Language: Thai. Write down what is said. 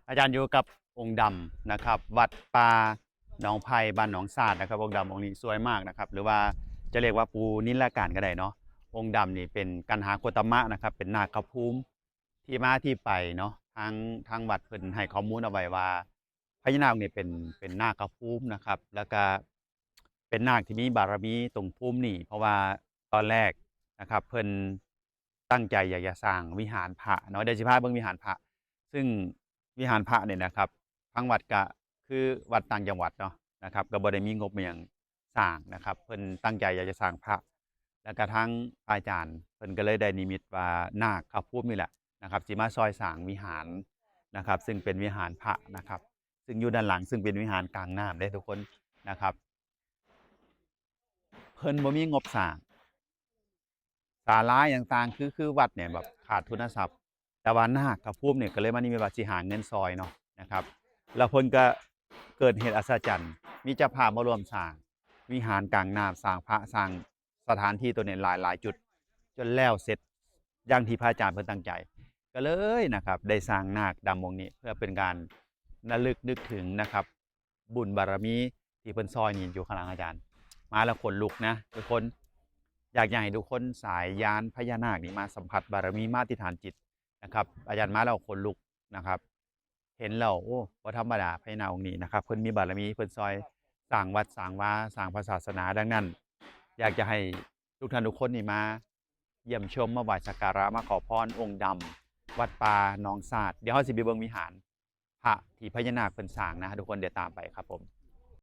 อาจารย์อยู่กับองค์ดำนะครับวัดป่าหนองไผ่บ้านหนองสาดนะครับองค์ดำองค์นี้สวยมากนะครับหรือว่าจะเรียกว่าปูนิลการก็ได้เนาะองค์ดำนี่เป็นกันหาโคตมะนะครับเป็นนาคภูมิที่มาที่ไปเนาะทางวัดเพิ่นให้ข้อมูลเอาไว้ว่าพญานาคเนี่ยเป็นนาคภูมินะครับแล้วก็เป็นนาคที่มีบารมีตรงภูมินี่เพราะว่าตอนแรกนะครับเพิ่นตั้งใจอยากจะสร้างวิหารพระเนาะเดี๋ยวสิพาเบิ่งวิหารพระ ซึ่งวิหารพระเนี่ยนะครับทางวัดก็คือวัดต่างจังหวัดเนาะนะครับก็บ่ได้มีงบอิหยังสร้างนะครับเพิ่นตั้งใจอยากจะสร้างพระแล้วก็ทั้งอาจารย์เพิ่นก็เลยได้นิมิตว่านาคพระภูมินี่แหละนะครับสิมาซอยสร้างวิหารนะครับซึ่งเป็นวิหารพระนะครับซึ่งอยู่ด้านหลังซึ่งเป็นวิหารกลางน้ำเด้ทุกคนนะครับเพิ่นบ่มีงบสร้าง ศาลาอย่างต่างคือวัดเนี่ยแบบขาดทุนทรัพย์แต่ว่านาคกับภูมิเนี่ยก็เลยมานิมิตว่าสิหาเงินซอยเนาะนะครับแล้วเพิ่นก็เกิดเหตุอัศจรรย์มีเจ้าภาพมาร่วมสร้างวิหารกลางน้ำสร้างพระสร้างสถานที่ตัวนี้หลายจุดจนแล้วเสร็จอย่างที่พระอาจารย์เพิ่นตั้งใจก็เลยนะครับได้สร้างนาคดำองค์นี้เพื่อเป็นการระลึกนึกถึงนะครับบุญบารมีที่เพิ่นซอยนี่อยู่ข้างหลังอาจารย์มาแล้วขนลุกนะทุกคน อยากให้ทุกคนสายยานพญานาคนี่มาสัมผัสบารมีมาธิษฐานจิตนะครับอาจารย์มาแล้วขนลุกนะครับเห็นแล้วโอ้บ่ธรรมดาพญานาคองค์นี้นะครับเพิ่นมีบารมีเพิ่นซอยสร้างวัดสร้างวาสร้างพระศาสนาดังนั้นอยากจะให้ทุกท่านทุกคนนี่มาเยี่ยมชมมาไหว้สักการะมาขอพรองค์ดำวัดป่าหนองสาดเดี๋ยวเฮาสิไปเบิ่งวิหารพระที่พญานาคเพิ่นสร้างนะทุกคนเดี๋ยวตามไปครับผม